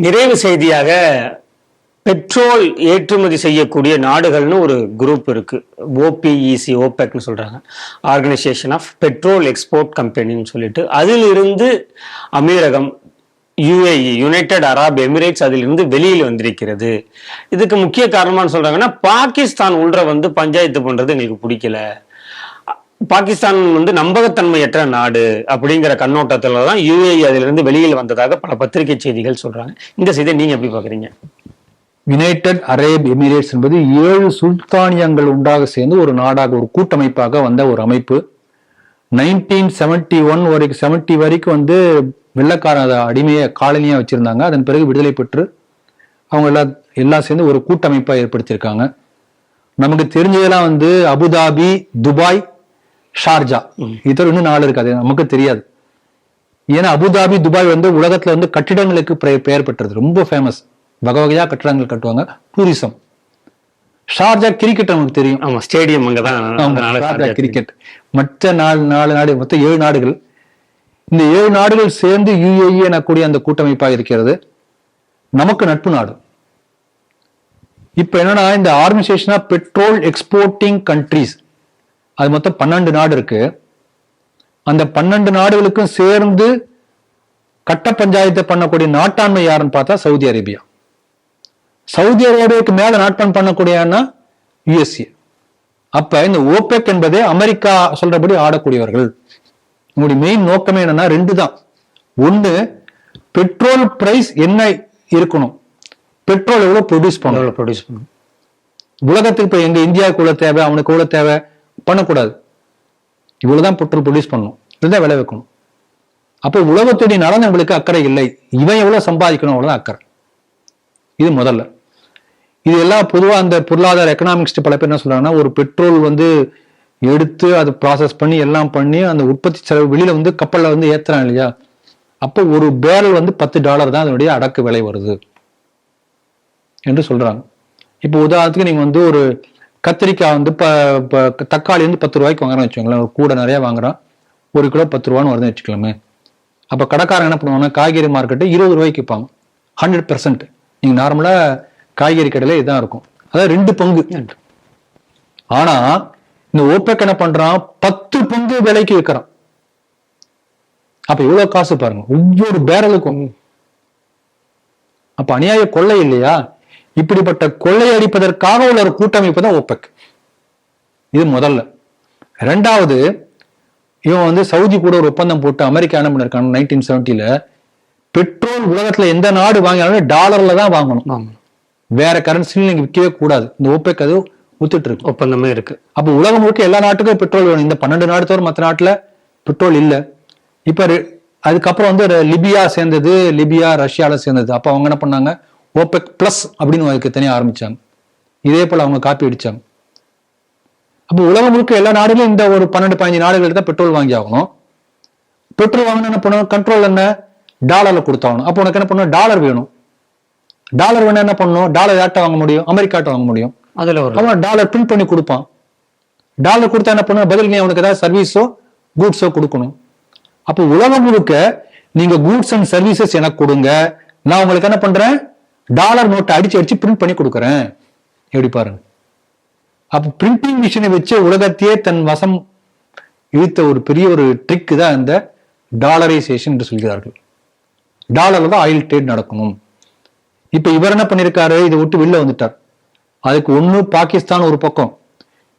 நிறைவு செய்தியாக பெட்ரோல் ஏற்றுமதி செய்யக்கூடிய நாடுகள்னு ஒரு குரூப் இருக்கு. ஓபிஇசி, ஓபெக்னு சொல்றாங்க, ஆர்கனைசேஷன் ஆஃப் பெட்ரோல் எக்ஸ்போர்ட் கம்பெனின்னு சொல்லிட்டு. அதிலிருந்து அமீரகம், யுஏஇ, யுனைடெட் அரப் எமிரேட்ஸ் அதிலிருந்து வெளியில் வந்திருக்கிறது. இதுக்கு முக்கிய காரணமானு சொல்றாங்கன்னா, பாகிஸ்தான் உள்ள பஞ்சாயத்து பண்றது எங்களுக்கு பிடிக்கல, பாகிஸ்தான் நம்பகத்தன்மையற்ற நாடு அப்படிங்கிற கண்ணோட்டத்துல தான் யுஏஇ அதிலிருந்து வெளியில் வந்ததாக பல பத்திரிகை செய்திகள் சொல்றாங்க. இந்த செய்தியை நீங்க எப்படி பாக்குறீங்க? யுனைடெட் அரேப் எமிரேட்ஸ் என்பது 7 சுல்தானியங்கள் உண்டாக சேர்ந்து ஒரு நாடாக, ஒரு கூட்டமைப்பாக வந்த ஒரு அமைப்பு. 1971 வரைக்கும் 70 வரைக்கும் வெள்ளக்கார அடிமையை காலனியா வச்சிருந்தாங்க. அதன் பிறகு விடுதலை பெற்று அவங்க எல்லாம் சேர்ந்து ஒரு கூட்டமைப்பா ஏற்படுத்தியிருக்காங்க. நமக்கு தெரிஞ்சதெல்லாம் அபுதாபி, துபாய், ஷார்ஜா, இது இன்னும் 4 இருக்கு. அது நமக்கு தெரியாது. ஏன்னா அபுதாபி, துபாய் உலகத்துல கட்டிடங்களுக்கு பெயர் பெற்றது, ரொம்ப ஃபேமஸ். வகை வகையா கட்டிடங்கள் கட்டுவாங்க, டூரிசம். ஷார்ஜா கிரிக்கெட் நமக்கு தெரியும், ஆமா, ஸ்டேடியம் அங்கதான் கிரிக்கெட். மற்ற 4 நாடு, மொத்தம் 7 நாடுகள். இந்த 7 நாடுகள் சேர்ந்து யுஏஇ எனக்கூடிய அந்த கூட்டமைப்பாக இருக்கிறது. நமக்கு நட்பு நாடு. இப்ப என்னன்னா, இந்த organisation of petrol exporting countries, அது மொத்தம் 12 நாடு இருக்கு. அந்த 12 நாடுகளுக்கும் சேர்ந்து கட்ட பஞ்சாயத்தை பண்ணக்கூடிய நாட்டாண்மை யாருன்னு பார்த்தா சவுதி அரேபியா. சவுதி அரேபியாவுக்கு மேல நாட்டம் பண்ணக்கூடியன்னா யுஎஸ்ஏ. அப்ப இந்த ஓபெக் என்பதே அமெரிக்கா சொல்றபடி ஆடக்கூடியவர்கள். உங்களுடைய மெயின் நோக்கமே என்னன்னா 2 தான். ஒண்ணு, பெட்ரோல் பிரைஸ் என்ன இருக்கணும், பெட்ரோல் எவ்வளவு ப்ரொடியூஸ் பண்ணணும். உலகத்துக்கு இப்ப எங்க இந்தியாவுக்கு உள்ள தேவை, அவனுக்கு உள்ள தேவை பண்ணக்கூடாது. இவ்வளவுதான் பெட்ரோல் ப்ரொடியூஸ் பண்ணணும், இதுதான் விலை வைக்கணும். அப்போ உலகத்துடைய நலன் நம்மளுக்கு அக்கறை இல்லை, இவன் எவ்வளவு சம்பாதிக்கணும் அவ்வளவுதான் அக்கறை. இது முதல்ல. இது எல்லாம் பொதுவா அந்த பொருளாதார எக்கனாமிக்ஸ் பல பேர் என்ன சொல்றாங்கன்னா, ஒரு பெட்ரோல் எடுத்து அதை ப்ராசஸ் பண்ணி எல்லாம் பண்ணி அந்த உற்பத்தி செலவு வெளியில கப்பல்ல ஏத்துறாங்க இல்லையா, அப்போ ஒரு பேரல் $10 தான் அதனுடைய அடக்கு விலை வருது என்று சொல்றாங்க. இப்போ உதாரணத்துக்கு நீங்க ஒரு கத்திரிக்காய் தக்காளி $10 வாங்குறோம்னு வச்சுக்கோங்களேன், ஒரு கூட நிறைய வாங்குறான், 1 கிலோ $10 வருதுன்னு வச்சுக்கலாமே. அப்ப கடைக்காரங்க என்ன பண்ணுவாங்க, காய்கறி மார்க்கெட்டு $20 விற்பாங்க, 100%. நீங்க நார்மலா காய்கறி கடையில இதான் இருக்கும், அதாவது 2 பங்கு. ஆனா இந்த ஓபெக் என்ன பண்றான், 10 பங்கு விலைக்கு விற்கிறான். அப்ப எவ்வளவு காசு பாருங்க ஒவ்வொரு பேரலுக்கும். அப்ப அநியாய கொள்ளை இல்லையா? இப்படிப்பட்ட கொள்ளை அடிப்பதற்காக உள்ள ஒரு கூட்டமைப்பு தான் ஓபெக். இது முதல்ல. 2வது, இவன் சவுதி கூட ஒரு ஒப்பந்தம் போட்டு அமெரிக்கா என்ன பண்ணிருக்காங்க 1970ல, பெட்ரோல் உலகத்துல எந்த நாடு வாங்கினாலும் டாலர்ல தான் வாங்கணும், வேற கரன்சில நீங்க விற்கவே கூடாது. இந்த ஓபெக் அது ஒத்துட்டு இருக்கு, ஒப்பந்தமே இருக்கு. அப்ப உலகம் முழுக்க எல்லா நாட்டுக்கும் பெட்ரோல் வேணும். இந்த 12 நாடு தவிர மற்ற நாட்டுல பெட்ரோல் இல்ல. இப்ப அதுக்கப்புறம் லிபியா சேர்ந்தது, லிபியா ரஷ்யால சேர்ந்தது. அப்ப அவங்க என்ன பண்ணாங்க, ஓபெக் பிளஸ் அப்படின்னு அதுக்கு தனியா ஆரம்பிச்சாங்க. இதே போல அவங்க காப்பி அடிச்சாங்க. அப்ப உலகம் முழுக்க எல்லா நாடுகளும் இந்த ஒரு 12-15 நாடுகள் தான் பெட்ரோல் வாங்கி ஆகணும். பெட்ரோல் வாங்கினா என்ன பண்ணணும், கண்ட்ரோல் என்ன, டாலர்ல கொடுத்தாகணும். அப்போ உனக்கு என்ன பண்ணணும், டாலர் வேணும். டாலர் வேணா என்ன பண்ணணும், டாலர் யார்ட்ட வாங்க முடியும், அமெரிக்காட்ட வாங்க முடியும். அதுல அவன் டாலர் பிரிண்ட் பண்ணி கொடுப்பான். டாலர் கொடுத்தா என்ன பண்ணணும், பதில் நீ அவனுக்கு ஏதாவது சர்வீஸோ கூட்ஸோ கொடுக்கணும். அப்போ உலகம் முழுக்க நீங்க கூட்ஸ் அண்ட் சர்வீசஸ் எனக்கு கொடுங்க, நான் உங்களுக்கு என்ன பண்றேன், டாலர் நோட்டை அடிச்சு பிரிண்ட் பண்ணி கொடுக்குறேன். எப்படி பாருங்க. அப்ப பிரிண்டிங் மிஷினை வச்சு உலகத்தையே தன் வசம் இழுத்த ஒரு பெரிய ஒரு ட்ரிக் தான் இந்த டாலரைசேஷன் என்று சொல்கிறார்கள். டாலர்ல தான் ஆயில் ட்ரேட் நடக்கணும். இப்ப இவர் என்ன பண்ணிருக்காரு, இதை விட்டு வெளில வந்துட்டார். அதுக்கு ஒண்ணு பாகிஸ்தான் ஒரு பக்கம்,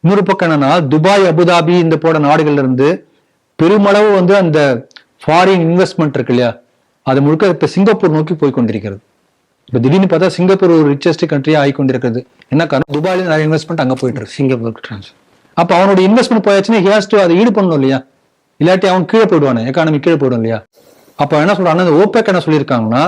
இன்னொரு பக்கம் என்னன்னா துபாய், அபுதாபி இந்த போட நாடுகள்ல இருந்து பெருமளவு அந்த ஃபாரின் இன்வெஸ்ட்மெண்ட் இருக்கு இல்லையா, அது முழுக்க இப்ப சிங்கப்பூர் நோக்கி போய் கொண்டிருக்கிறது. இப்ப திடீர்னு பார்த்தா சிங்கப்பூர் ஒரு ரிச்சஸ்ட் கண்ட்ரியா ஆகி கொண்டிருக்கிறது. என்ன காரணம், துபாயில நிறைய இன்வெஸ்ட்மெண்ட் அங்க போயிட்டு இருக்கு, சிங்கப்பூர் டிரான்ஸ்ஃபர். அப்ப அவனுடைய இன்வெஸ்ட்மெண்ட் போயாச்சுன்னா அதை ஈடு பண்ணணும் இல்லையா, இல்லாட்டி அவன் கீழே போயிடுவானு, எக்கானமி கீழே போயிடும் இல்லையா. அப்ப என்ன சொல்றாங்க, அந்த ஓபெக் என்ன சொல்லியிருக்காங்கன்னா,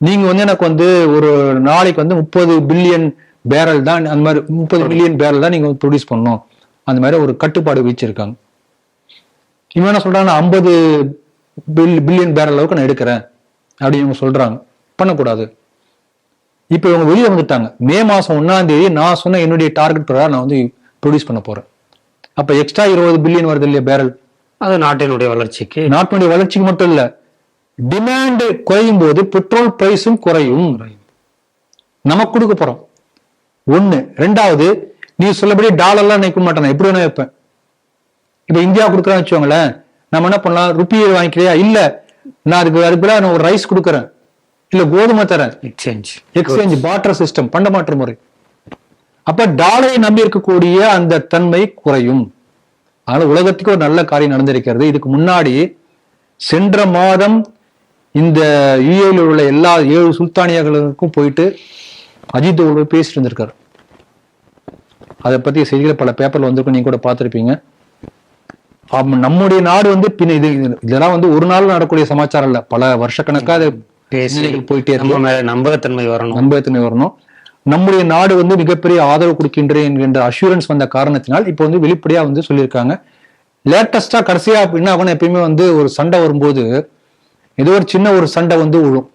நீங்க எனக்கு ஒரு நாளைக்கு 30 பில்லியன் பேரல் தான், அந்த மாதிரி 30 மில்லியன் பேரல் தான் நீங்க ப்ரொடியூஸ் பண்ணணும், அந்த மாதிரி ஒரு கட்டுப்பாடு வச்சிருக்காங்க. இவன் என்ன சொல்றாங்க, 50 பில்லியன் பேரல் அளவுக்கு நான் எடுக்கிறேன் அப்படின்னு இவங்க சொல்றாங்க. பண்ணக்கூடாது. இப்ப இவங்க வெளியே வந்துட்டாங்க. மே மாசம் 1ஆம் தேதி நான் சொன்ன என்னுடைய டார்கெட் பிரகாரம் நான் ப்ரொடியூஸ் பண்ண போறேன். அப்ப எக்ஸ்ட்ரா 20 பில்லியன் வருது இல்லையா பேரல், அது நாட்டினுடைய வளர்ச்சிக்கு மட்டும் இல்ல, டிமாண்ட் குறையும் போது பெட்ரோல் பிரைஸும் குறையும். நமக்கு கொடுக்க போறோம் ஒண்ணு. ரெண்டாவது, நீ சொல்லபடி டாலர்லாம் நினைக்க மாட்டேன், எப்படி வேணா வைப்பேன். இப்ப இந்தியா கொடுக்குறான்னு வச்சுக்கோங்களேன், நம்ம என்ன பண்ணலாம், ருப்பியை வாங்கிக்கிறியா, இல்ல நான் அதுக்கு நான் ஒரு ரைஸ் கொடுக்குறேன், இல்ல கோதுமை தரேன், எக்ஸ்சேஞ்ச் பார்ட்டர் சிஸ்டம், பண்டமாற்று முறை. அப்ப டாலரை நம்பி இருக்கக்கூடிய அந்த தன்மை குறையும். அதனால உலகத்துக்கு ஒரு நல்ல காரியம் நடந்திருக்கிறது. இதுக்கு முன்னாடி சென்ற மாதம் இந்த யுஏல உள்ள எல்லா 7 சுல்தானியர்களுக்கும் போயிட்டு அஜித் அவர்கள் பேசிட்டு இருந்திருக்காரு. அதை பத்தி செய்திகளை பல பேப்பர்ல வந்திருக்கும், நீங்க கூட பார்த்திருப்பீங்க. நம்முடைய நாடு வந்து பின்ன இதெல்லாம் வந்து ஒரு நாள் நடக்கூடிய சமாச்சாரம் இல்ல, பல வருஷக்கணக்கா அது போயிட்டே இருக்கும். நம்பகத்தன்மை வரணும். நம்முடைய நாடு வந்து மிகப்பெரிய ஆதரவு கொடுக்கின்றேன் என்கின்ற அஷூரன்ஸ் வந்த காரணத்தினால் இப்போ வந்து வெளிப்படையா வந்து சொல்லியிருக்காங்க. லேட்டஸ்டா கடைசியா என்ன ஆகணும், எப்பயுமே வந்து ஒரு சண்டை வரும்போது ஏதோ ஒரு சின்ன ஒரு சண்டை வந்து விழும்,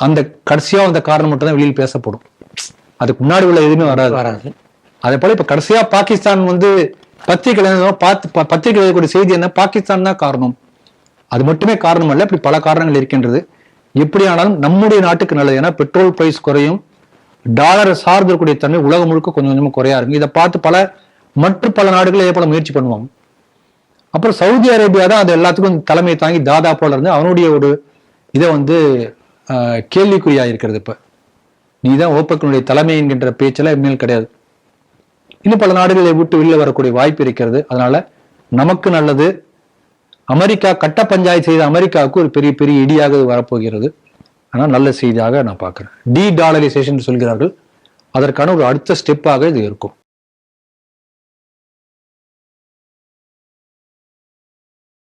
அந்த கடைசியா வந்த காரணம் மட்டும் தான் வெளியில் பேசப்படும், அதுக்கு முன்னாடி உள்ள எதுவுமே வராது. அதே போல இப்ப கடைசியா பாகிஸ்தான் வந்து பத்திரிகை எழுதக்கூடிய செய்தி என்ன, பாகிஸ்தான் தான் காரணம். அது மட்டுமே காரணம் அல்ல, இப்படி பல காரணங்கள் இருக்கின்றது. எப்படி ஆனாலும் நம்முடைய நாட்டுக்கு நல்லது. ஏன்னா பெட்ரோல் பிரைஸ் குறையும், டாலரை சார்ந்திருக்கக்கூடிய தன்மை உலகம் முழுக்க கொஞ்சம் கொஞ்சமா குறையா இருக்கு. இதை பார்த்து மற்ற பல நாடுகள் இதே போல முயற்சி பண்ணுவாங்க. அப்புறம் சவுதி அரேபியா தான் அது எல்லாத்துக்கும் தலைமை தாங்கி தாதா போல இருந்து அவனுடைய ஒரு இதை வந்து கேள்விக்குறியா இருக்கிறது. இப்ப நீதான் ஓப்பெக்கினுடைய தலைமை என்கின்ற பேச்செல்லாம் இனிமேல் கிடையாது. இன்னும் பல நாடுகளை விட்டு வெளியில வரக்கூடிய வாய்ப்பு இருக்கிறது. அதனால நமக்கு நல்லது. அமெரிக்கா கட்ட பஞ்சாயத்து செய்த அமெரிக்காவுக்கு ஒரு பெரிய பெரிய இடியாக வரப்போகிறது. ஆனால் நல்ல செய்தியாக நான் பார்க்கிறேன். டி டாலரைசேஷன் சொல்கிறார்கள், அதற்கான ஒரு அடுத்த ஸ்டெப்பாக இது இருக்கும்.